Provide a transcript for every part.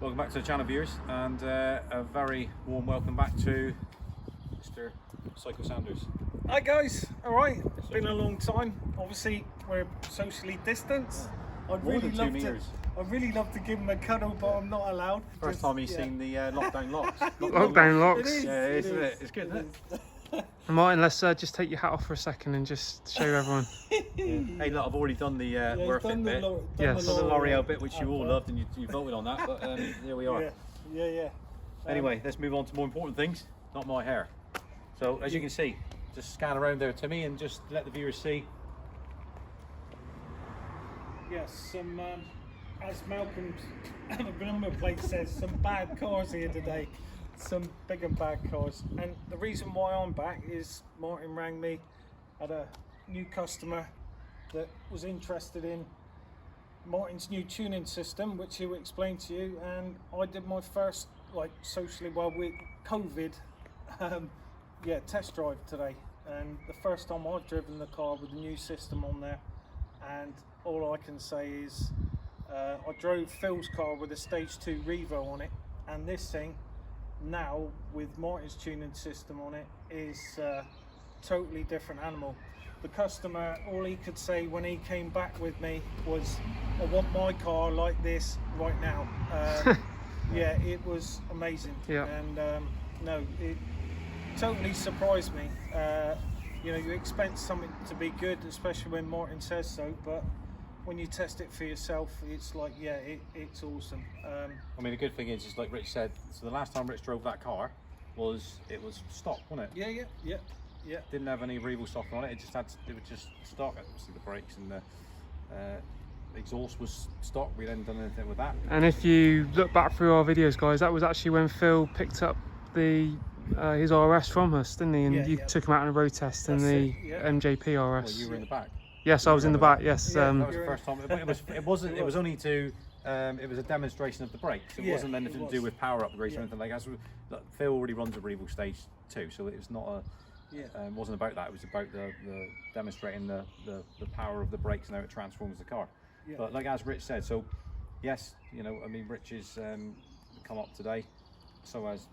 Welcome back to the channel, viewers, and a very warm welcome back to Mr. Psycho Sanders. Hi guys, alright, it's been a long time. Obviously we're socially distanced. I'd really love to give him a cuddle, but I'm not allowed. First time he's seen the lockdown locks. Lockdown locks. It is, Yeah, it isn't is. it? It's good, isn't it? Martin, let's just take your hat off for a second and just show everyone. Hey, look, I've already done the worth it bit. Yes. The L'Oreal bit, which you all loved and you voted on that, but here we are. Yeah. Anyway, let's move on to more important things, not my hair. So, as you can see, just scan around there, Timmy, and just let the viewers see. Yes, some, as Malcolm's number plate says, some bad cars here today. Some big and bad cars. And the reason why I'm back is Martin rang me, had a new customer that was interested in Martin's new tuning system, which he will explain to you. And I did my first, like, socially, well, with COVID, test drive today. And the first time I've driven the car with the new system on there. And all I can say is I drove Phil's car with a stage 2 Revo on it, and this thing now with Martin's tuning system on it is a totally different animal. The customer, all he could say when he came back with me was, I want my car like this right now. Yeah, it was amazing. Yeah. And no, it totally surprised me. You know, you expect something to be good, especially when Martin says so, but when you test it for yourself, it's like, yeah, it's awesome. I mean, the good thing is like Rich said, so the last time Rich drove that car it was stock, wasn't it? Yeah. Didn't have any Revo software on it. It was just stock. Obviously the brakes and the exhaust was stock. We hadn't done anything with that. And if you look back through our videos, guys, that was actually when Phil picked up his RS from us, didn't he? And you took him out on a road test in the MJP RS. Well, you were in the back. Yes, I was in the back. Yes. That was the first time. It wasn't. It was only to. It was a demonstration of the brakes. It wasn't anything to do with power upgrades or anything like that. So, Phil already runs a Revo Stage 2, so it was not a. It wasn't about that. It was about the demonstrating the power of the brakes and how it transforms the car. But like as Rich said, so yes, you know, I mean, Rich has come up today. So as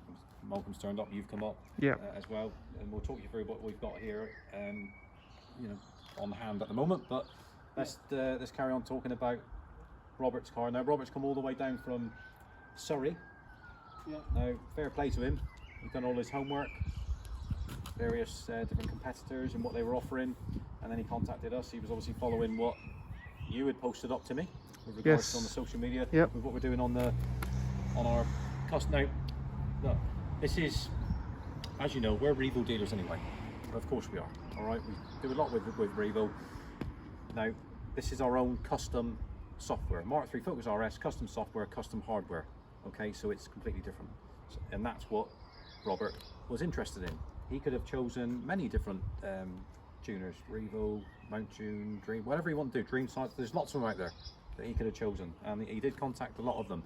Malcolm's turned up, you've come up as well, and we'll talk you through what we've got here. You know, on hand at the moment, but let's carry on talking about Robert's car. Now Robert's come all the way down from Surrey. Now fair play to him, he's done all his homework, various different competitors and what they were offering, and then he contacted us. He was obviously following what you had posted up to me with regards to on the social media with what we're doing on our custom. Now look, this is, as you know, we're Revo dealers anyway. Of course we are. All right, we do a lot with Revo. Now, this is our own custom software. Mark III Focus RS, custom software, custom hardware. Okay, so it's completely different. And that's what Robert was interested in. He could have chosen many different tuners, Revo, Mount Tune, Dream, whatever you want to do, Dream Sites. There's lots of them out there that he could have chosen. And he did contact a lot of them,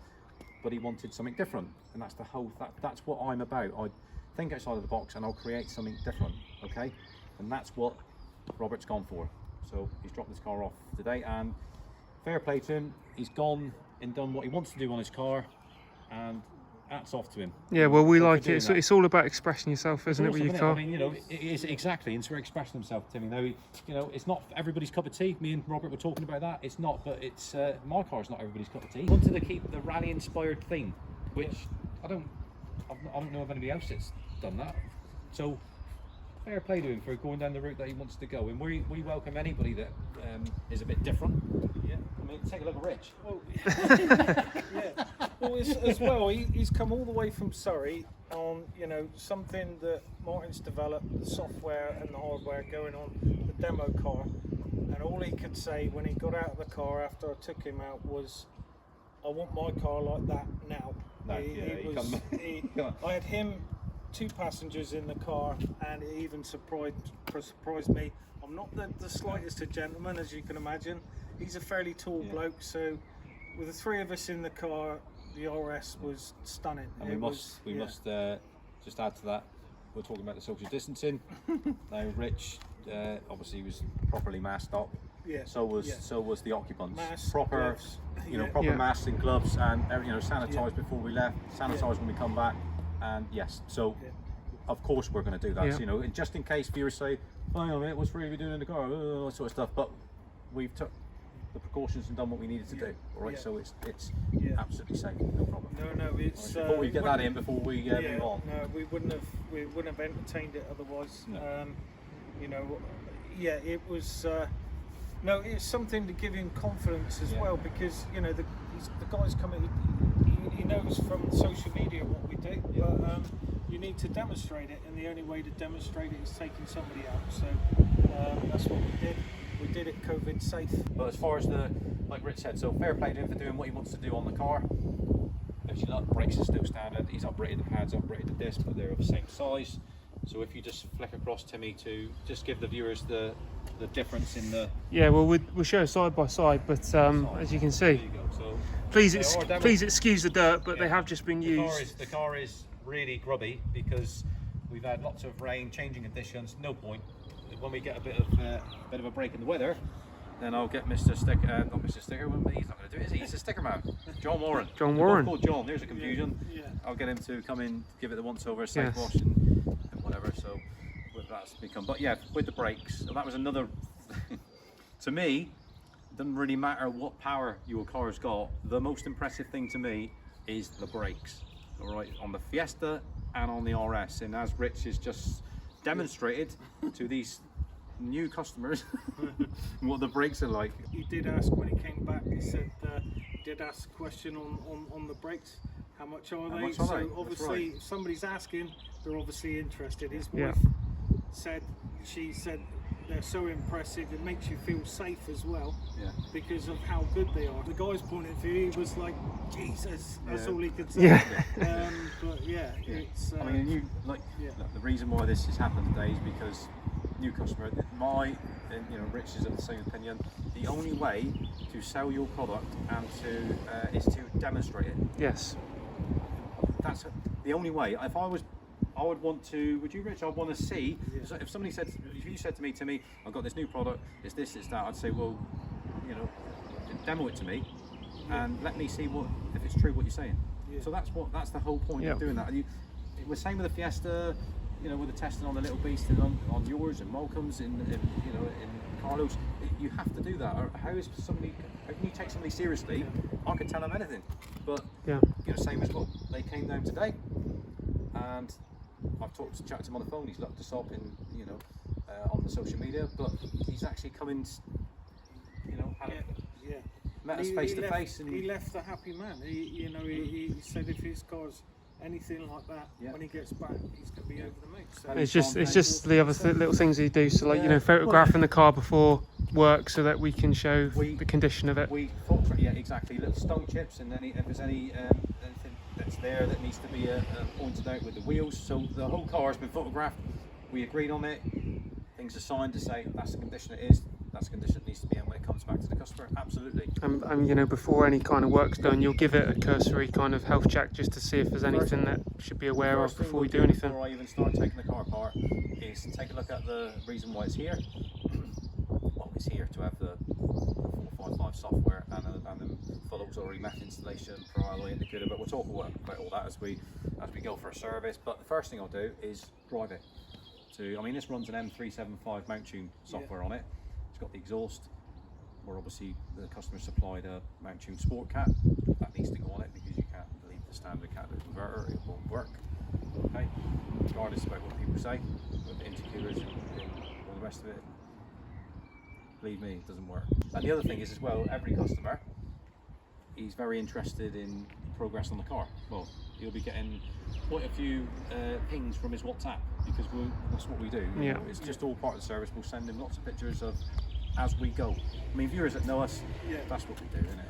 but he wanted something different. And that's the whole, that's what I'm about. I think outside of the box and I'll create something different, okay? And that's what Robert's gone for. So he's dropped this car off today, and fair play to him. He's gone and done what he wants to do on his car, and hats off to him. Yeah, well, we like it. It's all about expressing yourself, isn't it, with your car? I mean, you know, it is exactly, and so expressing himself, Timmy. Now, you know, it's not everybody's cup of tea. Me and Robert were talking about that. It's not, but it's my car's not everybody's cup of tea. I wanted to keep the rally-inspired theme, which I don't know of anybody else that's done that. So fair play to him for going down the route that he wants to go, and we welcome anybody that is a bit different. I mean, take a look at Rich. Well, well, as well, he's come all the way from Surrey on, you know, something that Martin's developed, the software and the hardware going on the demo car, and all he could say when he got out of the car after I took him out was, I want my car like that now. I had him, 2 passengers in the car, and it even surprised me. I'm not the slightest a gentleman, as you can imagine. He's a fairly tall bloke, so with the 3 of us in the car, the RS was stunning. And we must just add to that, we're talking about the social distancing. Now Rich obviously was properly masked up, So was the occupants. Mask, proper, gloves. Proper masks and gloves, and sanitised before we left, sanitised when we come back, and yes. So of course we're going to do that. So, just in case viewers say, "Hang on a minute, what's really doing in the car?" All that sort of stuff. But we've took the precautions and done what we needed to do. All right, so it's absolutely safe, no problem. No, it's. Before we get that in, before we move on. No, we wouldn't have entertained it otherwise. No. It was. No, it's something to give him confidence as well, because the guy's coming. He knows from social media what we do, but you need to demonstrate it, and the only way to demonstrate it is taking somebody out. So that's what we did. We did it COVID safe. But as far as like Rich said, so fair play to him for doing what he wants to do on the car. As you look, brakes are still standard. He's uprated the pads, uprated the disc, but they're of the same size. So if you just flick across, Timmy, to just give the viewers the difference in the... Yeah, well, we'll show side by side, but as you can see, there you go. So please excuse the dirt, but they have just been used. The car is really grubby because we've had lots of rain, changing conditions, no point. When we get a bit of a break in the weather, then I'll get Mr. Sticker, not Mr. Sticker, but he's not going to do it, is he? He's a sticker man. John Warren. John Warren. Called John, there's a confusion. I'll get him to come in, give it the once over, safe wash and whatever, so that's become. But yeah, with the brakes, that was another, to me, it doesn't really matter what power your car's got, the most impressive thing to me is the brakes, all right, on the Fiesta and on the RS, and as Rich has just demonstrated to these new customers what the brakes are like. He did ask when he came back, he said, he did ask a question on the brakes, how much are they? So obviously if somebody's asking, they're obviously interested. His wife said, they're so impressive, it makes you feel safe as well, because of how good they are. The guy's point of view, he was like, Jesus, that's all he could say. But it's... I mean, look, the reason why this has happened today is because new customer, Rich is of the same opinion, the only way to sell your product and is to demonstrate it. Yes. That's the only way. If I would want to, would you, Rich? I'd want to see, if somebody said, if you said to me, Timmy, I've got this new product, it's this, it's that, I'd say, well, demo it to me and let me see if it's true what you're saying. So that's the whole point of doing that. And we're same with the Fiesta, with the testing on the little beast and on yours and Malcolm's in Carlos. You have to do that. How can you take somebody seriously? I could tell them anything, but same as what they came down today, and I've chatted to him on the phone. He's looked us up on the social media, but he's actually come in, met us face to face, and he left a happy man. He said if his car's anything like that, when he gets back, he's going to be over the moon. So it's just the other little things he do. So like photographing the car before work so that we can show the condition of it. We thought, exactly, little stone chips, and if there's anything that's there that needs to be pointed out with the wheels. So the whole car has been photographed. We agreed on it. Things are signed to say that's the condition it is. That's the condition it needs to be in when it comes back to the customer. Absolutely. And before any kind of work's done, you'll give it a cursory kind of health check just to see if there's anything that should be aware of before we do anything. Before I even start taking the car apart, is take a look at the reason why it's here. Well, it's here to have the 455 software and a full auxiliary meth installation, pro alloy indicator. But we'll talk about all that as we go for a service. But the first thing I'll do is drive it. This runs an M375 mount tune software on it. It's got the exhaust. We're obviously, the customer supplied a mount tune sport cat. That needs to go on it because you can't leave the standard catalytic converter, it won't work. Okay, regardless about what people say, with the intercoolers and all the rest of it, believe me, it doesn't work. And the other thing is as well, every customer, he's very interested in progress on the car. Well, he'll be getting quite a few pings from his WhatsApp because that's what we do. It's just all part of the service. We'll send him lots of pictures of as we go. Viewers that know us, that's what we do, isn't it?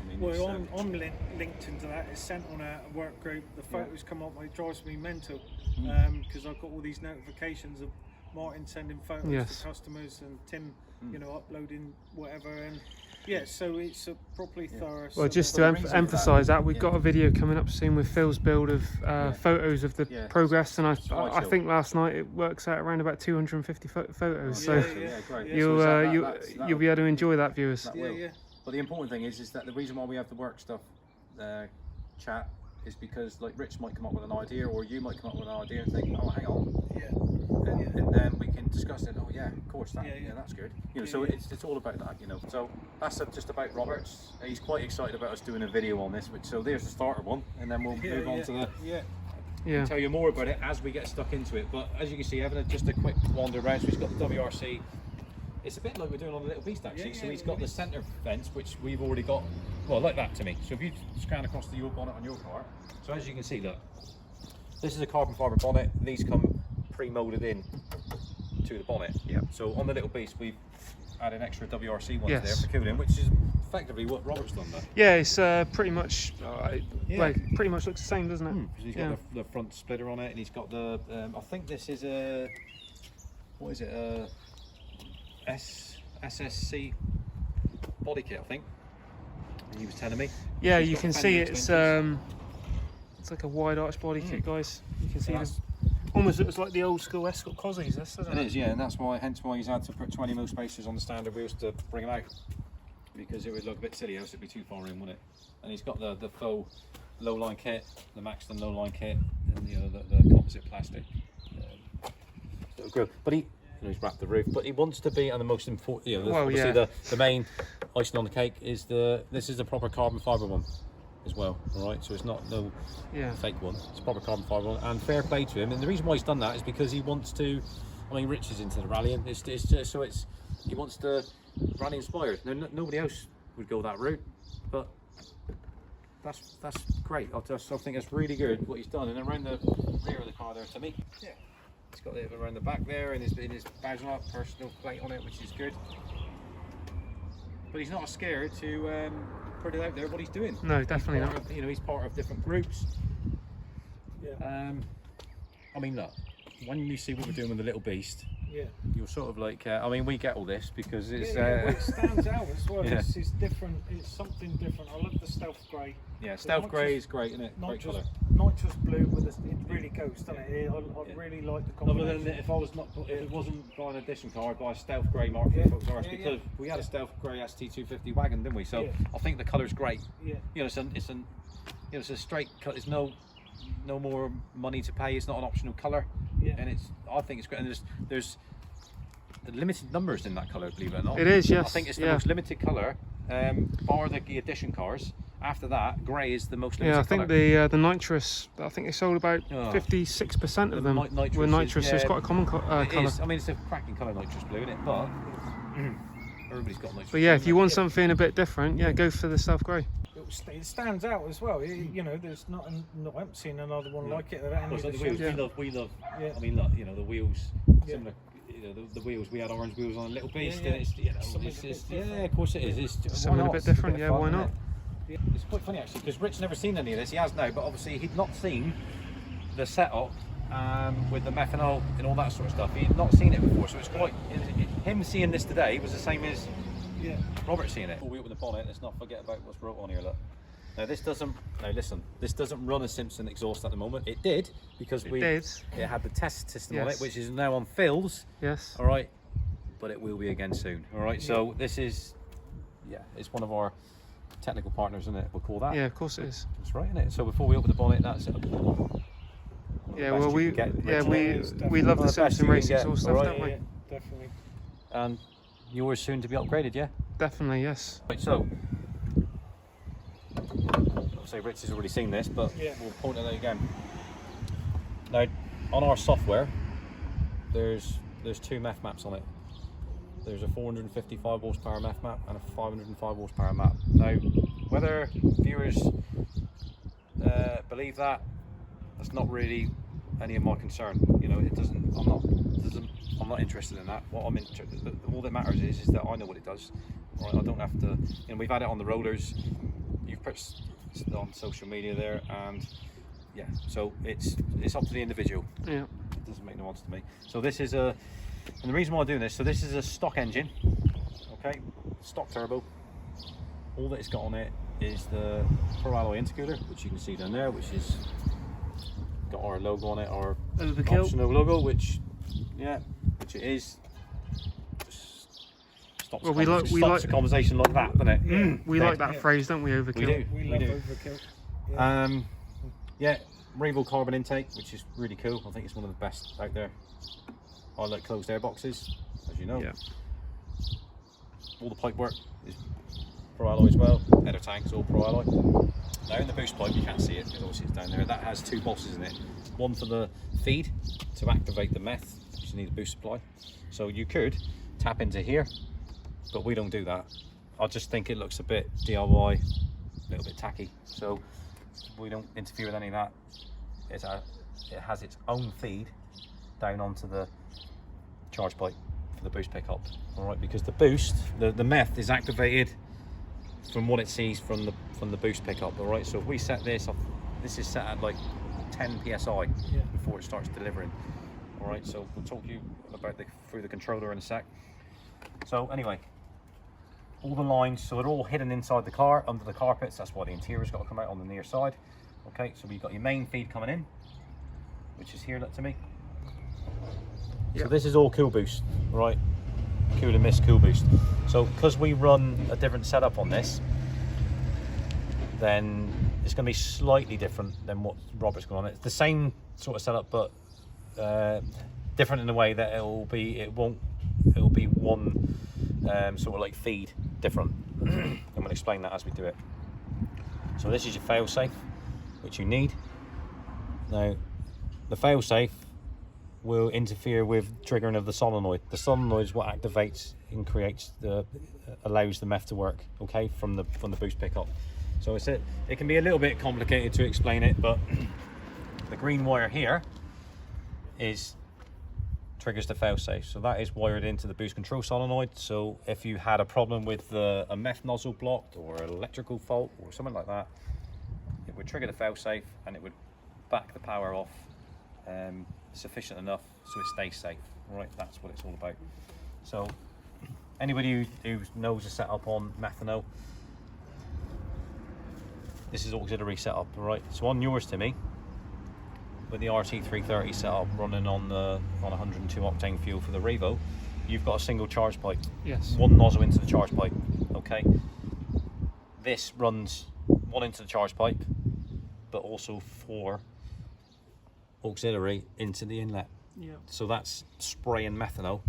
I'm linked into that. It's sent on a work group. The photos come up, it drives me mental because I've got all these notifications of Martin sending photos to customers and Tim, uploading whatever. And Yeah, so it's a properly thorough. Well, just to the reason for emphasise that, we've yeah. got a video coming up soon with Phil's build of photos of the progress, and I slideshow. think last night it works out around about 250 photos. So great. you'll you'll be able to enjoy that, viewers. That will. But the important thing is that the reason why we have the work stuff chat is because like Rich might come up with an idea, or you might come up with an idea and think, oh, hang on, and then we can discuss it. Oh yeah, of course, that's good. You know, so it's all about that. You know, so that's just about Roberts. He's quite excited about us doing a video on this. So there's the starter one, and then we'll move on to the. I'll tell you more about it as we get stuck into it. But as you can see, having just a quick wander around. So he's got the WRC. It's a bit like we're doing on the Little Beast actually. So he's got the centre fence, which we've already got. Well, like that to me. So if you scan across the bonnet on your car, so as you can see, look, this is a carbon fibre bonnet. These come pre-molded in to the bonnet. Yeah. So on the Little Beast, we've added extra WRC ones there for cooling, which is effectively what Robert's done there. Yeah, it's pretty much, pretty much looks the same, doesn't it? So he's got the front splitter on it, and he's got the. I think this is a. What is it? SSC body kit, I think. He was telling me. Yeah, you can see it's like a wide arch body kit, guys. You can see this. Almost looks like the old school Escort Cozzies, doesn't it? It is, yeah, and that's why, hence why he's had to put 20 mil spacers on the standard wheels to bring them out, because it would look a bit silly, else it'd be too far in, wouldn't it? And he's got the faux low line kit, the Maxton low line kit, and you know the composite plastic little grill. But he's wrapped the roof, but he wants to be, and the most important, you know, obviously the main icing on the cake is this is the proper carbon fibre one as well. All right, so it's not no fake one, it's a proper carbon fibre one, and fair play to him. And the reason why he's done that is because he wants to. I mean, Rich is into the rallying. It's just, so he wants to rally inspired. Now, nobody else would go that route, but that's great. I think it's really good what he's done. And around the rear of the car there, to me, he's got it around the back there, and his badge on it, personal plate on it, which is good. But he's not scared to put it out there what he's doing. No, definitely not. You know, he's part of different groups. I mean, look, when you see what we're doing with the Little Beast, you're sort of like, I mean, we get all this because it's. Well, it stands out as well. It's different. It's something different. I love the stealth grey. Yeah, stealth grey is great, isn't it? Great colour. Nitrous blue with it really goes, doesn't it? I really like the combination. Other than if it wasn't buying an edition car, I'd buy a stealth grey Mark III Focus RS because we had a stealth grey ST250 wagon, didn't we? So I think the colour's great. You know, it's a straight cut. There's no more money to pay. It's not an optional colour, and I think it's great. And there's limited numbers in that colour, believe it or not. It is, yes. I think it's the most limited colour, bar the edition cars. After that, grey is the most limited colour. Yeah, I think the nitrous, I think they sold about 56% of them were nitrous, so it's quite a common colour. I mean, it's a cracking colour, nitrous blue, isn't it? But everybody's got nitrous blue. But yeah, if you want something a bit different, go for the stealth grey. It stands out as well. You know, there's I haven't seen another one like it. We love. I mean, look, you know, the wheels similar. You know, the wheels. We had orange wheels on a Little Beast, and it's of course it is. It's something a bit different. Yeah, why not? It's quite funny actually because Rich's never seen any of this. He has now, but obviously he'd not seen the setup with the methanol and all that sort of stuff. He'd not seen it before, so it's quite. Him seeing this today was the same as Robert seeing it. Before we open the bonnet, let's not forget about what's wrote on here. Look. Now this doesn't. Now listen, this doesn't run a Simpson exhaust at the moment. It did because it had the test system on it, which is now on Phil's. Yes. All right, but it will be again soon. All right. So this is, it's one of our technical partners, isn't it? We'll call that. Yeah, of course it is. That's right, isn't it? So before we open the bonnet, that's it. Yeah, well, we love the Simpson racing sort of stuff, don't we? Yeah, definitely. And yours soon to be upgraded, yeah? Definitely, yes. Right, so I'll say Rich has already seen this, but we'll point it out again. Now, on our software, there's two Meth maps on it. There's a 455 horsepower Meth map and a 505 horsepower map. Now, whether viewers believe that's not really any of my concern. You know, I'm not interested in that. What I'm interested, all that matters is that I know what it does. Right? I don't have to. You know, we've had it on the rollers. You've put it on social media there, and so it's up to the individual. Yeah. It doesn't make no odds to me. So this is and the reason why I'm doing this, so this is a stock engine, okay, stock turbo, all that it's got on it is the Pro Alloy intercooler, which you can see down there, which is got our logo on it, our optional logo, which it is. Just stops the conversation like that, doesn't it? Yeah. We like that phrase, don't we? Overkill. We love overkill. Yeah. Revo carbon intake, which is really cool. I think it's one of the best out there. I like closed air boxes, as you know. Yeah. All the pipe work is Pro Alloy as well. Header tanks all Pro Alloy. Now in the boost pipe, you can't see it because obviously it's down there. That has two bosses in it. One for the feed to activate the meth, because you need a boost supply. So you could tap into here, but we don't do that. I just think it looks a bit DIY, a little bit tacky. So we don't interfere with any of that. It has its own feed down onto the charge pipe for the boost pickup. All right, because the boost, the meth is activated from what it sees from the boost pickup. All right, so if we set this off, this is set at like 10 psi before it starts delivering. All right, so we'll talk to you about through the controller in a sec. So anyway, all the lines, so they're all hidden inside the car under the carpets. That's why the interior's got to come out on the near side. Okay, so we've got your main feed coming in, which is here, look to me. Yep. So this is all cool boost, right? Cool and mist, cool boost. So because we run a different setup on this, then it's going to be slightly different than what Robert's got on it. It's the same sort of setup, but different in the way that it'll be one sort of like feed different. I'm going to explain that as we do it. So this is your failsafe, which you need. Now, the failsafe will interfere with triggering of the solenoid. The solenoid is what activates and creates allows the meth to work. Okay, from the boost pickup. So it can be a little bit complicated to explain it, but the green wire here triggers the failsafe. So that is wired into the boost control solenoid. So if you had a problem with a meth nozzle blocked or an electrical fault or something like that, it would trigger the failsafe and it would back the power off sufficient enough so it stays safe. Right, that's what it's all about. So anybody who knows the setup on methanol, this is auxiliary setup. Right, so on yours, Timmy, with the RT330 setup running on 102 octane fuel for the Revo, you've got a single charge pipe. Yes. One nozzle into the charge pipe. Okay. This runs one into the charge pipe, but also 4 auxiliary into the inlet. Yeah. So that's spraying methanol,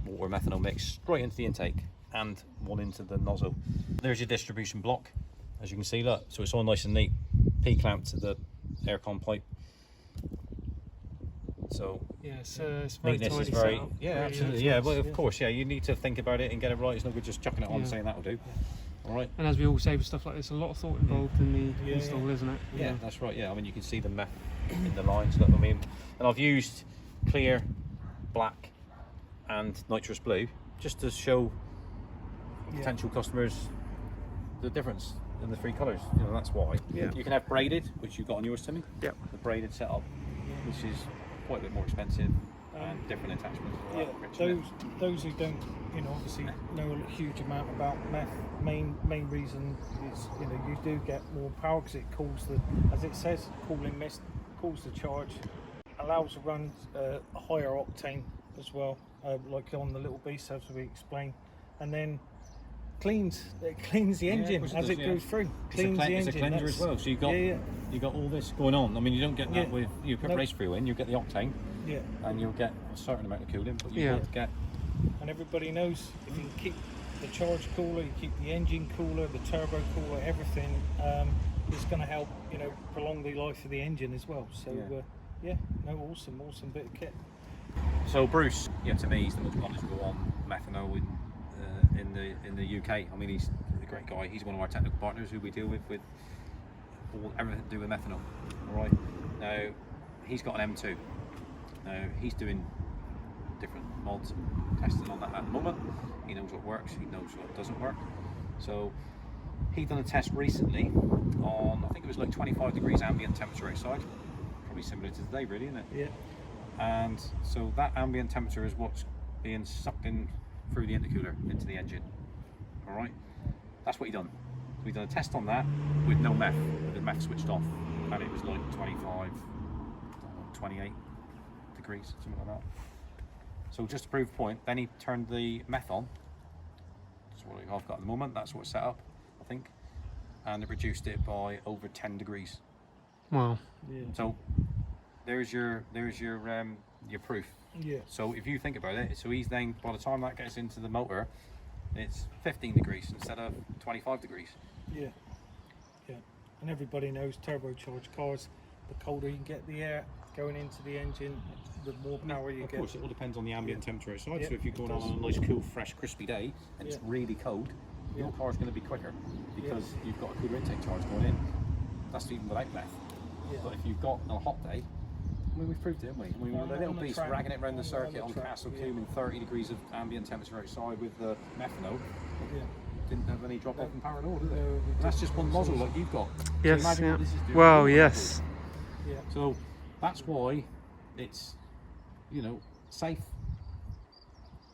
water methanol mix straight into the intake, and one into the nozzle. There's your distribution block, as you can see. Look, so it's all nice and neat. P-clamp to the aircon pipe. So yeah, it's very neatness tidy is very setup. absolutely, yeah. Well, of course, you need to think about it and get it right. It's not good just chucking it on and saying that'll do. All right. And as we all say with stuff like this, a lot of thought involved in the install, isn't it? Yeah, that's right. Yeah, I mean, you can see the meth in the lines. Look, I mean, and I've used clear, black, and nitrous blue just to show potential customers the difference in the 3 colours. You know, that's why. Yeah. You can have braided, which you've got on yours, Timmy. Yep. The braided setup, which is quite a bit more expensive and different attachments. Those who don't, obviously know a huge amount about meth. Main reason is, you do get more power because it cools as it says, cooling mist, cools the charge, allows to run a higher octane as well, like on the little beast as we explained, and then cleans the engine as it goes through. Cleans the engine. It's a cleanser as well. So you got all this going on. I mean, you don't get that with you put race fuel in. You get the octane. Yeah. And you'll get a certain amount of cooling, but you won't get. And everybody knows if you keep the charge cooler, you keep the engine cooler, the turbo cooler, everything, it's going to help, prolong the life of the engine as well. So awesome bit of kit. So Bruce, to me, he's the most knowledgeable on methanol in the UK. I mean, he's a great guy. He's one of our technical partners who we deal with everything to do with methanol. All right. Now he's got an M2. Now he's doing different mods and testing on that at the moment. He knows what works. He knows what doesn't work. So he done a test recently on, I think it was like 25 degrees ambient temperature outside. Probably similar to today, really, isn't it? Yeah. And so that ambient temperature is what's being sucked in through the intercooler into the engine. All right. that's what he done. So we done a test on that with no meth, with the meth switched off, and it was like 25, 28 degrees, something like that. So just to prove the point, then he turned the meth on. That's what I've got at the moment. That's what's set up, I think, and it reduced it by over 10 degrees. Wow. Yeah. So there's your proof. Yeah. So if you think about it, so he's then, by the time that gets into the motor, it's 15 degrees instead of 25 degrees. Yeah. Yeah. And everybody knows turbocharged cars, the colder you can get the air going into the engine, the more power you get. Of course, it all depends on the ambient temperature outside. Yeah, So if you're going it does. on a nice, cool, fresh, crispy day and it's really cold, your Yeah. car's going to be quicker because you've got a cooler intake charge going in. That's even without meth. Yeah. But if you've got on a hot day, I mean, we've proved it, haven't we? I mean, On the little the beast track. ragging it around the circuit On on the track, Castle yeah. Coombe in 30 degrees of ambient temperature outside with the methanol. Yeah. Didn't have any drop off in power at all, did it? No, we And that's didn't. just one nozzle like you've got. Yes, So imagine yeah. what this is doing. Well, with yes. Yeah. So that's why it's, you know, safe,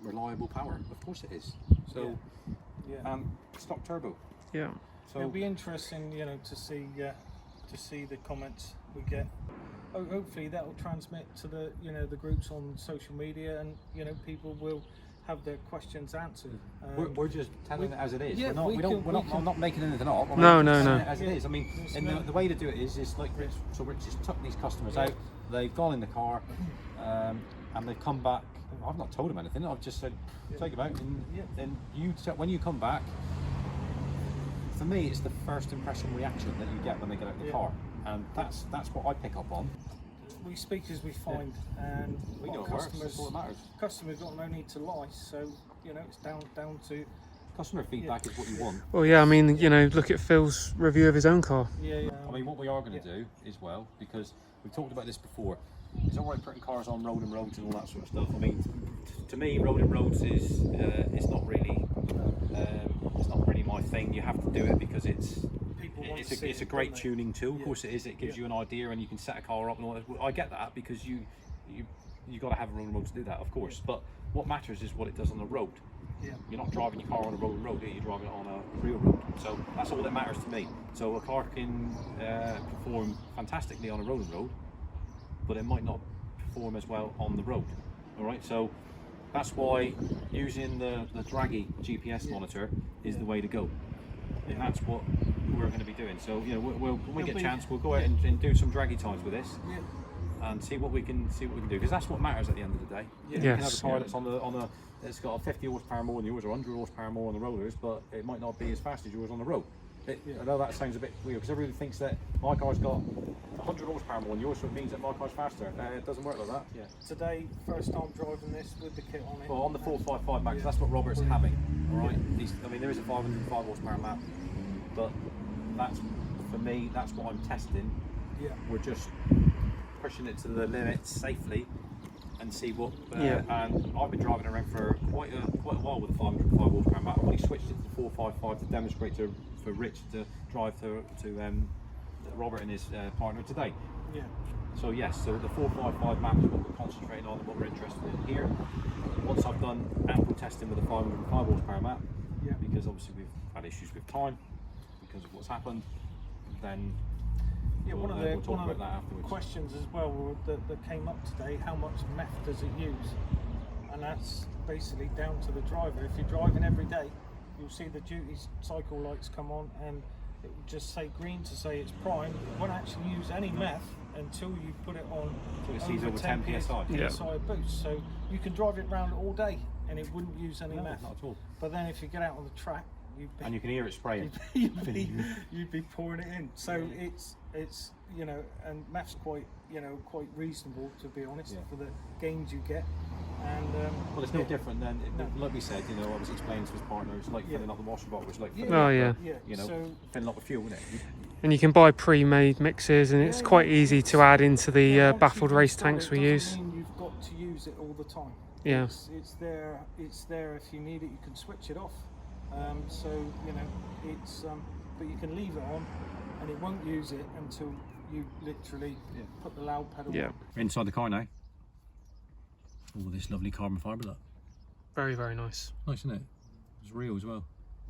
reliable power. Of course it is. So, Yeah. stock turbo. Yeah. So It'll be interesting, you know, to see the comments we get. Hopefully that will transmit to the, you know, the groups on social media, and you know, people will have their questions answered. we're just telling it as it is. yeah, I'm not making anything up. I'm No, just no, saying no. it as it is. I mean, and the way to do it is like Rich. So Rich has took these customers out. They've gone in the car, and they've come back. I've not told them anything. I've just said take them out, and when you come back. For me, it's the first impression reaction that you get when they get out of the car, and that's what I pick up on. We speak as we find, and We know what it works. customers That's all that matters. customers got no need to lie, so you know it's down to Customer feedback is what you want. Well, yeah, I mean, you know, look at Phil's review of his own car. I mean, what we are going to do as well, because we've talked about this before, it's all right putting cars on rolling roads and all that sort of stuff. I mean, to me, rolling roads is it's not really my thing. You have to do it because it's a great tuning tool. Of course, it is. It gives you an idea, and you can set a car up and all that. I get that because you got to have a rolling road to do that, of course. But what matters is what it does on the road. Yeah. You're not driving your car on a rolling road, you're driving it on a real road. So that's all that matters to me. So a car can perform fantastically on a rolling road, but it might not perform as well on the road. All right, so that's why using the draggy GPS monitor is the way to go, and that's what we're going to be doing. So you know, when we get a chance, we'll go out and do some draggy times with this, and see what we can do, because that's what matters at the end of the day. Yeah. You can have Yes. a car that's it's got 50 horsepower more than yours, or 100 horsepower more on the rollers, but it might not be as fast as yours on the road. I know that sounds a bit weird because everybody thinks that my car's got 100 horsepower more than yours, so it means that my car's faster. It doesn't work like that. Yeah. Today, first time driving this with the kit on it. Well, on the 455 Max, that's what Robert's having. All right. I mean, there is a 505 horsepower map, but that's for me. That's what I'm testing. Yeah. We're just pushing it to the limit safely and see what. Yeah. And I've been driving around for quite a while with the 505 horsepower map. I've only switched it to the 455 to demonstrate for Rich to drive to Robert and his partner today. Yeah. So yes, so the 455 map is what we're concentrating on and what we're interested in here. Once I've done ample testing with the 505 horsepower map, because obviously we've had issues with time because of what's happened, then One of we'll talk the about that afterwards. questions as well that came up today: how much meth does it use? And that's basically down to the driver. If you're driving every day, you'll see the duty cycle lights come on, and it will just say green to say it's prime. It won't actually use any meth until you put it on Until it sees over 10 PSI. PSI boost. So you can drive it around all day and it wouldn't use any meth. Not at all. But then if you get out on the track, And you can hear it spraying. you'd be pouring it in. So it's you know, and meth's quite reasonable, to be honest, for the gains you get. And Well, it's no different than, like we said, you know, I was explaining to his partner, it's like filling up the washer bottle, it's like filling Oh, up, yeah. you know, So, filling up with fuel, isn't it? And you can buy pre-made mixes, and it's quite easy to add into the once baffled you've race installed tanks it, we doesn't use. mean you've got to use it all the time. Yeah. It's there if you need it. You can switch it off. So you know it's but you can leave it on, and it won't use it until you literally put the loud pedal Yeah. on. Inside the car now. All this lovely carbon fibre, look. Very, very nice. Nice, isn't it? It's real as well.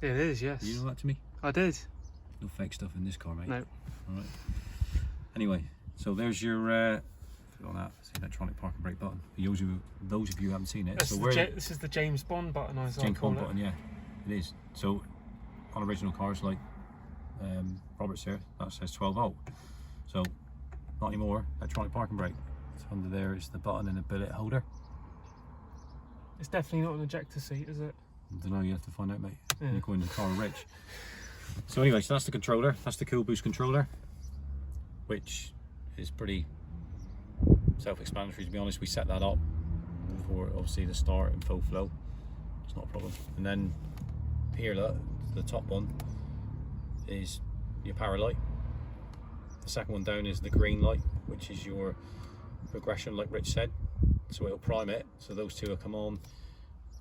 It is, yes. Did you know that to me? I did. No fake stuff in this car, mate. No. All right. Anyway, so there's your see electronic parking brake button. Those of you who haven't seen it. This, so this is the James Bond button, as I call it. Button, yeah, it is. So on original cars like Robert's here, that says 12 volt. So not anymore. Electronic parking brake. So under there is the button and a billet holder. It's definitely not an ejector seat, is it? I don't know. You have to find out, mate. Yeah. You're going to the car rich. So anyway, so that's the controller. That's the Cool Boost controller, which is pretty self-explanatory, to be honest. We set that up for obviously the start and full flow. It's not a problem. And then here, look, the top one is your power light. The second one down is the green light, which is your progression, like Rich said. So it'll prime it. So those two will come on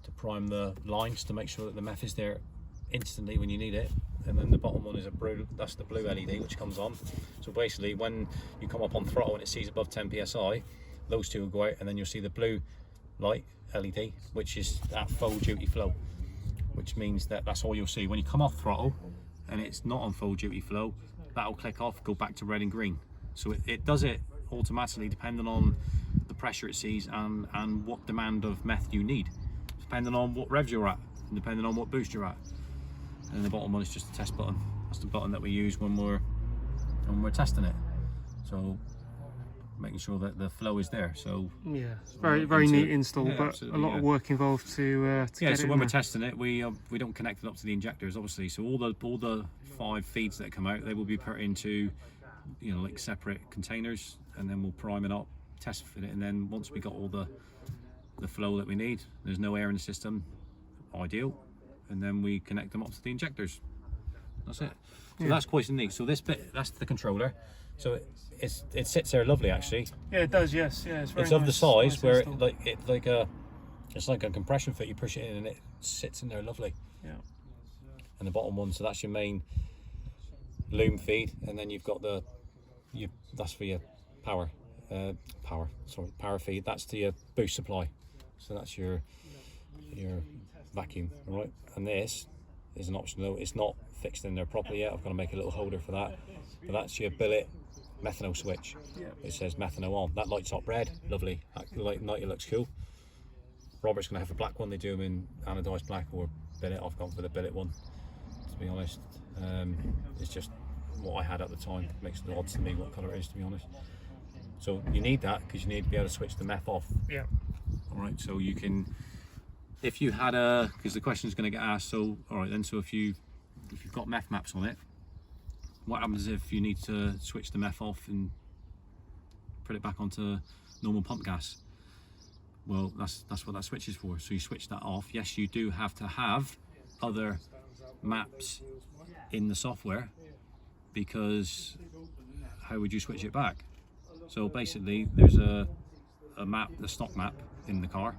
to prime the lines to make sure that the meth is there instantly when you need it. And then the bottom one is that's the blue LED which comes on. So basically when you come up on throttle and it sees above 10 psi, those two will go out, and then you'll see the blue light LED, which is at full duty flow, which means that that's all you'll see. When you come off throttle and it's not on full duty flow, that'll click off, go back to red and green. So it does it automatically depending on the pressure it sees and what demand of meth you need, depending on what revs you're at and depending on what boost you're at. And the bottom one is just a test button. That's the button that we use when we're testing it. So making sure that the flow is there. So yeah, very neat install, yeah, but a lot of work involved to yeah. get So it when we're there. testing it, we don't connect it up to the injectors, obviously. So all the 5 feeds that come out, they will be put into like separate containers, and then we'll prime it up, test fit it, and then once we got all the flow that we need, there's no air in the system, ideal. And then we connect them up to the injectors. That's it. So that's quite neat. So this bit, that's the controller. So it sits there lovely, actually. Yeah, it does. Yes, yeah. It's very It's of the nice, size nice where install. it's like a compression fit. You push it in and it sits in there lovely. Yeah. And the bottom one, so that's your main loom feed, and then you've got that's for your power feed. That's to your boost supply. So that's your vacuum, all right? And this is an option though. It's not fixed in there properly yet. I've got to make a little holder for that. But that's your billet methanol switch. Yeah. It says methanol on. That lights up red. Lovely. That light it looks cool. Robert's going to have a black one. They do them in anodized black or billet. I've gone for the billet one, to be honest. It's just what I had at the time. It makes no odds to me what colour it is, to be honest. So you need that because you need to be able to switch the meth off. Yeah. All right, so you can, if you had because the question is going to get asked, so all right then, so if you've got meth maps on it, what happens if you need to switch the meth off and put it back onto normal pump gas? Well, that's what that switch is for. So you switch that off. Yes, you do have to have other maps in the software, because how would you switch it back? So basically there's a map, the stock map in the car,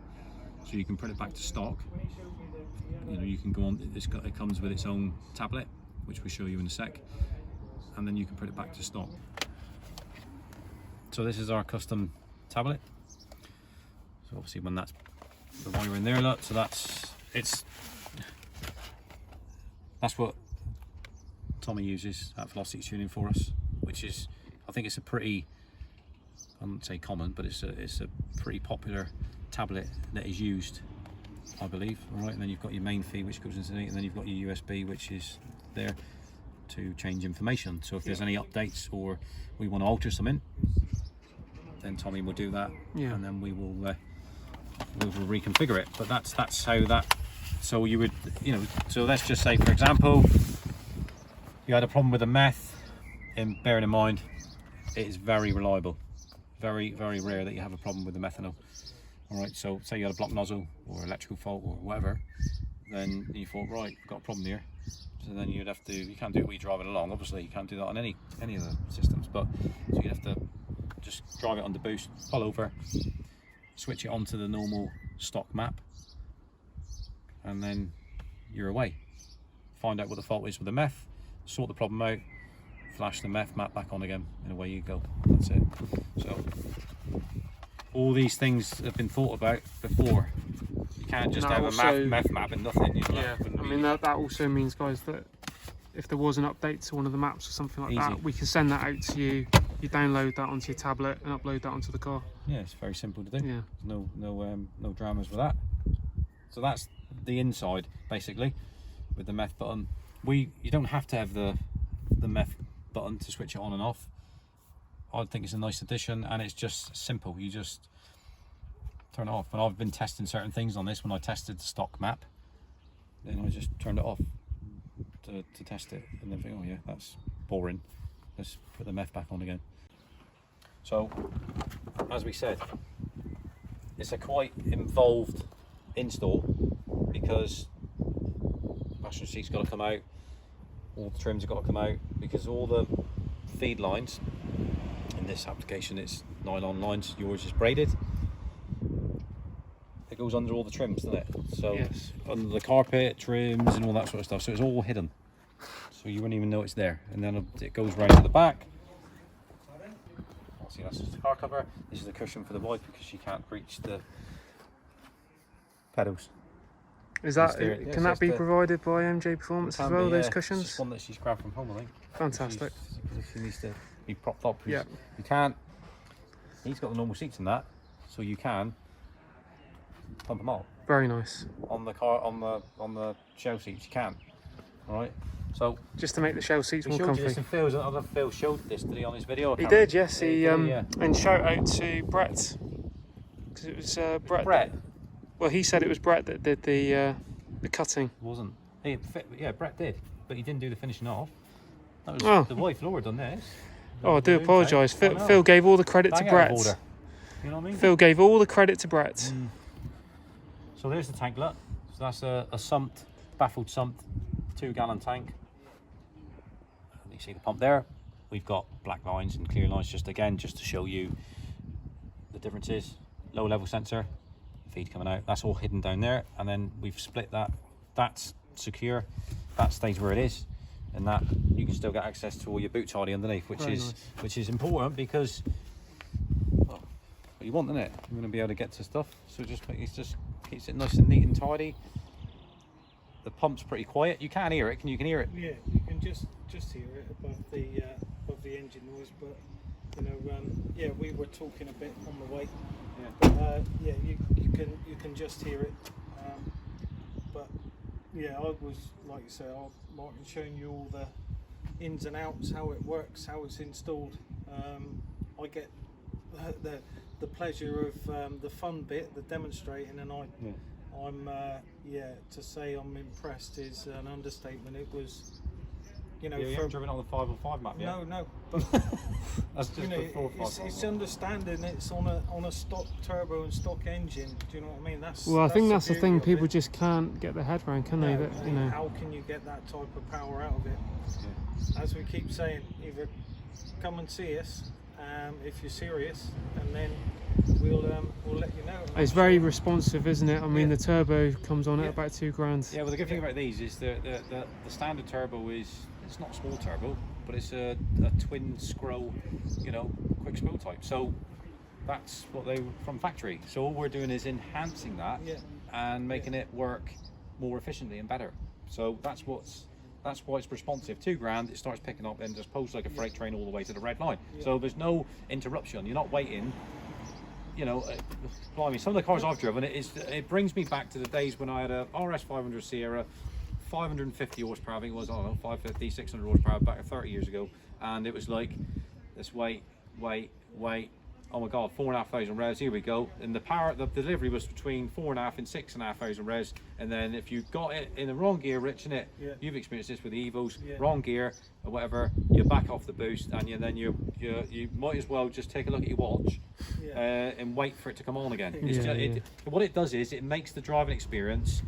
so you can put it back to stock. You can go on, it comes with its own tablet, which we'll show you in a sec, and then you can put it back to stock. So this is our custom tablet. So obviously when that's the wire in there, look, so that's what Tommy uses at Velocity Tuning for us, which is, I think it's a pretty, I wouldn't say common, but it's a pretty popular tablet that is used, I believe. All right, and then you've got your main feed which goes into it, and then you've got your USB which is there to change information. So if there's any updates or we want to alter something, then Tommy will do that, and then we will reconfigure it. But that's how that. So you would, so let's just say, for example, you had a problem with the meth, and bearing in mind it is very reliable, very rare that you have a problem with the methanol. All right, so say you had a blocked nozzle or electrical fault or whatever, then you thought, right, I've got a problem here. So then you'd have to, you can't do it when you're driving along, obviously you can't do that on any of the systems, but so you'd have to just drive it on the boost, pull over, switch it onto the normal stock map, and then you're away. Find out what the fault is with the meth, sort the problem out, flash the meth map back on again, and away you go. That's it. So all these things have been thought about before You can't just that have also- a meth map and nothing. You know, Yeah, I mean that also means, guys, that if there was an update to one of the maps or something like that, we can send that out to you. You download that onto your tablet and upload that onto the car. Yeah, it's very simple to do. Yeah. No dramas with that. So that's the inside basically with the Meth button. You don't have to have the Meth button to switch it on and off. I think it's a nice addition, and it's just simple. You just turn it off. And I've been testing certain things on this. When I tested the stock map, then I just turned it off to test it, and then think, oh yeah, that's boring. Let's put the Meth back on again. So, as we said, it's a quite involved install because passenger seat's got to come out, all the trims have got to come out, because all the feed lines in this application, it's nylon lines. Yours is braided. It goes under all the trims, doesn't it? So yes, under the carpet, trims, and all that sort of stuff. So it's all hidden, so you wouldn't even know it's there. And then it goes round to the back. See, that's just the car cover. This is the cushion for the wife because she can't reach the pedals. Is that can that be provided by MJ Performance as well? Those cushions. It's one that she's grabbed from home, I think. Fantastic. She needs to be propped up. Yeah. You can't. He's got the normal seats in that, so you can pump them out. Very nice. On the car, on the shell seats, you can. All right. So just to make the shell seats more comfy. Phil showed this today on his video. He did, yes. And shout out to Brett, because it was Brett. Well, he said it was Brett that did the cutting. It wasn't. Yeah, Brett did, but he didn't do the finishing off. That was the wife, Laura, done this. Oh, I do apologise. Phil gave all the credit to Brett. You know what I mean? Phil gave all the credit to Brett. So there's the tanklet. So that's a sumped, baffled sumped 2-gallon tank. You see the pump there. We've got black lines and clear lines, just to show you the differences. Low level sensor, feed coming out. That's all hidden down there, and then we've split that. That's secure. That stays where it is, and that you can still get access to all your boot tidy underneath, which is important because what you want, isn't it? You're going to be able to get to stuff. So it just keeps it nice and neat and tidy. The pump's pretty quiet. You can't hear it. You can hear it. Yeah, you can just hear it above the engine noise. But yeah, we were talking a bit on the way. Yeah. But yeah, you can just hear it. But yeah, I was, like you say, Martin, showing you all the ins and outs, how it works, how it's installed. I get the pleasure of the fun bit, the demonstrating, and I'm to say I'm impressed is an understatement. It was, you haven't driven on the 505 map yet? No, but that's just before 505. It's understanding it's on a stock turbo and stock engine. Do you know what I mean? I think that's the thing people just can't get their head around, can they? How can you get that type of power out of it? Yeah. As we keep saying, either come and see us if you're serious, and then we'll let you know. It's very responsive, isn't it? I mean, the turbo comes on at about £2,000. Yeah, well, the good thing about these is the standard turbo it's not a small turbo, but it's a twin scroll, quick scroll type. So that's what they from factory. So all we're doing is enhancing that and making it work more efficiently and better. So that's why it's responsive. £2,000, it starts picking up and just pulls like a freight train all the way to the red line. So there's no interruption. You're not waiting. Blimey, some of the cars I've driven, it brings me back to the days when I had a RS 500 Sierra, 550 horsepower, I think it was, 550, 600 horsepower back 30 years ago, and it was like, let's wait, oh my god, 4,500 revs, here we go, and the delivery was between 4,500 and 6,500 revs, and then if you got it in the wrong gear, Rich, innit? Yeah. You've experienced this with the Evos, wrong gear or whatever, you back off the boost, and then you might as well just take a look at your watch and wait for it to come on again. What it does is it makes the driving experience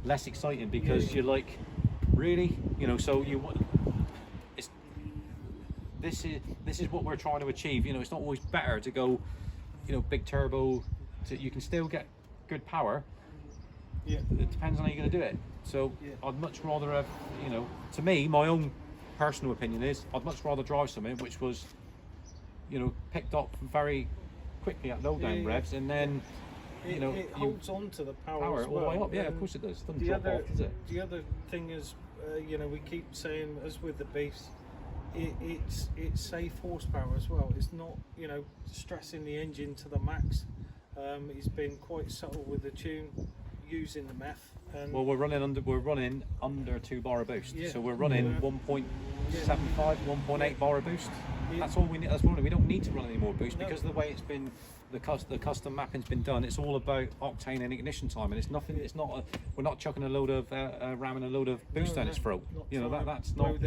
less exciting because you're like, really, so this is what we're trying to achieve. It's not always better to go, big turbo. You can still get good power. Yeah. It depends on how you're going to do it. So I'd much rather have, to me, my own personal opinion is I'd much rather drive something which was, picked up very quickly at low down revs, and then it holds on to the power as all the way well. up. Yeah, of course it does. It doesn't drop off, does it? The other thing is, we keep saying, as with the Beast, it's safe horsepower as well. It's not, stressing the engine to the max. He's been quite subtle with the tune using the Meth. And well, we're running under 2 bar of boost. Yeah. So we're running 1.75, 1.8 bar of boost. Yeah. That's all we need. That's what we don't need to run any more boost because of the way it's been. The custom mapping's been done. It's all about octane and ignition time, and it's nothing. It's not. We're not chucking a load of ramming a load of boost down its throat. That's not.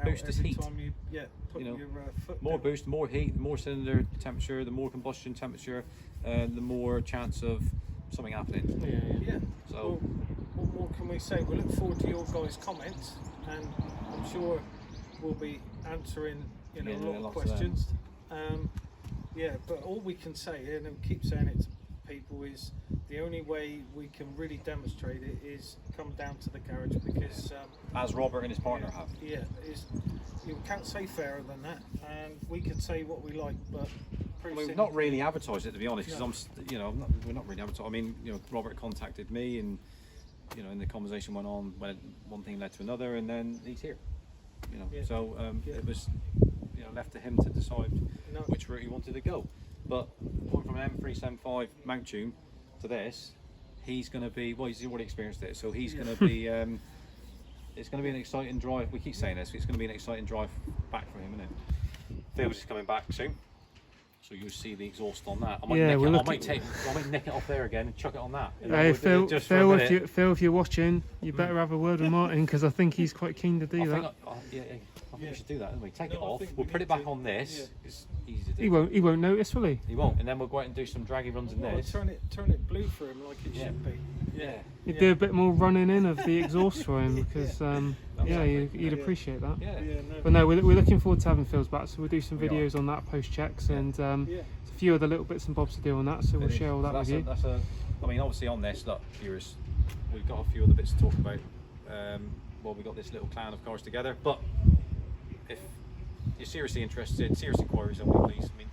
Boost is heat. Put your foot more down. Boost, more heat, the more cylinder temperature, the more combustion temperature, the more chance of something happening. Yeah. So, well, what more can we say? We look forward to your guys' comments, and I'm sure we'll be answering a lot of questions. But all we can say, and I keep saying it to people, is the only way we can really demonstrate it is come down to the garage, because as Robert and his partner have. Yeah, you can't say fairer than that, and we can say what we like, but we've not really advertised it, to be honest, because we're not really advertising. I mean, Robert contacted me, and and the conversation went on when one thing led to another, and then he's here. So it was left to him to decide which route he wanted to go. But going from an M375 mount tune to this, he's going to be, well, he's already experienced it, so he's going to be it's going to be an exciting drive. We keep saying this, it's going to be an exciting drive back for him, isn't it? Phil's is coming back soon, so you'll see the exhaust on that. I might nick it off there again and chuck it on that. Hey, Phil, if you're watching, you better have a word with Martin, because I think he's quite keen to do that. I think we should do that, don't we? Take it off, we'll put it back on this. It's easy to do. He won't notice, will he? He won't, and then we'll go out and do some draggy runs in this. Turn it blue for him like it should be. You'd do a bit more running in of the exhaust for him, because you'd appreciate that. But no, we're looking forward to having Phil's back, so we'll do some videos on that, post checks, and a few other little bits and bobs to do on that, so we'll share all that with you. I mean, obviously on this, look, viewers, we've got a few other bits to talk about. We've got this little clan of cars together, but if you're seriously interested, serious inquiries only, please. I mean,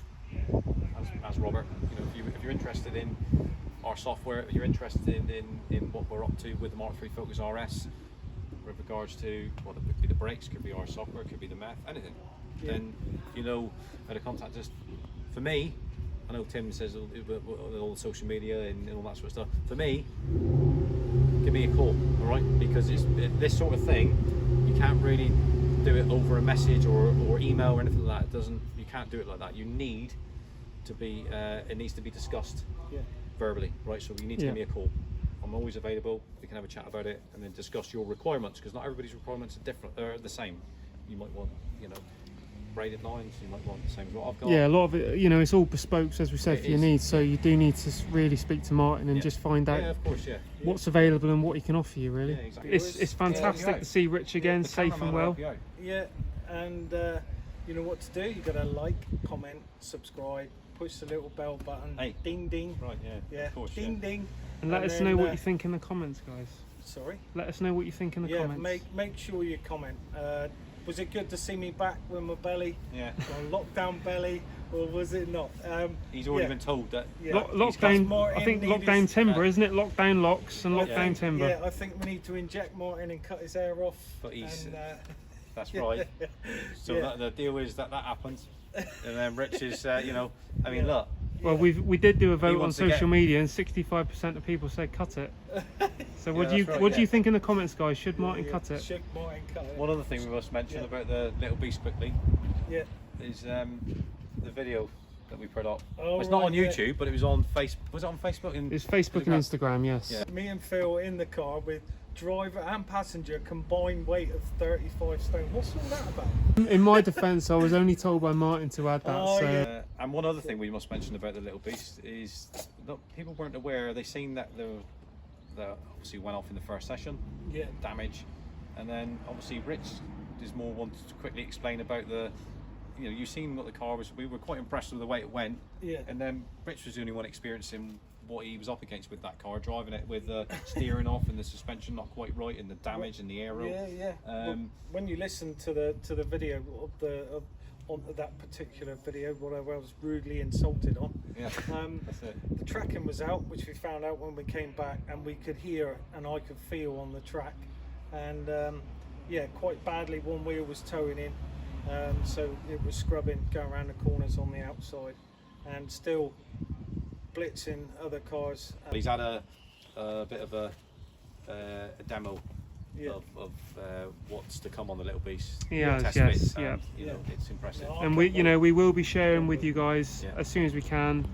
as Robert, if you're interested in our software, if you're interested in what we're up to with the Mark III Focus RS, with regards to it could be the brakes, could be our software, could be the Meth, anything, then how to contact us. For me, I know Tim says all the social media and all that sort of stuff. For me, give me a call, all right? Because it's this sort of thing, you can't really do it over a message or email or anything like that. You can't do it like that. You need to be. It needs to be discussed verbally, right? So you need to give me a call. I'm always available. We can have a chat about it and then discuss your requirements, because not everybody's requirements are different. Are the same. You might want, braided lines. You might want the same as what I've got. Yeah, a lot of it, it's all bespoke, as we said, for your needs. So you do need to really speak to Martin and just find out what's available and what he can offer you. Really, exactly. It's fantastic to see Rich again, safe and well. Yeah, and you know what to do. You got to like, comment, subscribe, push the little bell button. Hey. Ding ding. Right. Yeah. Of course. Ding ding. And let us know what you think in the comments, guys. Sorry. Let us know what you think in the comments. Make sure you comment. Was it good to see me back with my belly? Yeah. On lockdown belly, or was it not? He's already been told that. Lockdown. I think lockdown timber, isn't it? Lockdown locks and lockdown timber. Yeah, I think we need to inject Martin and cut his hair off. But that's right. So the deal is that happens, and then Rich is, look. Well, we did do a vote on social media, and 65% of people said cut it. So what do you think in the comments, guys? Should Martin cut it? Should Martin cut it? One other thing we must mention about the little beast quickly is the video that we put up. It's not on YouTube, but it was on Facebook. Was it on Facebook? It's Facebook and Instagram, yes. Yeah. Me and Phil in the car with driver and passenger combined weight of 35 stone. What's all that about? In my defence, I was only told by Martin to add that. And one other thing we must mention about the little beast is that people weren't aware. They seen that the obviously went off in the first session, damage, and then obviously Rich is more wanted to quickly explain about the. You've seen what the car was. We were quite impressed with the way it went. Yeah. And then Rich was the only one experiencing what he was up against with that car, driving it with the steering off and the suspension not quite right, and the damage and the aero. When you listen to the video of on that particular video, what I was rudely insulted on. Yeah, that's it. The tracking was out, which we found out when we came back, and we could hear and I could feel on the track. And yeah, quite badly, one wheel was towing in, so it was scrubbing, going around the corners on the outside, and still blitzing other cars. He's had a bit of a demo of what's to come on the little beast. Yes, Test fit, yeah. You know, it's impressive. And we will be sharing with you guys as soon as we can,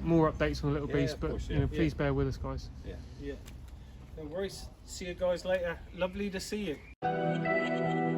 more updates on the little beast, but course, please bear with us, guys. Yeah. No worries. See you guys later. Lovely to see you.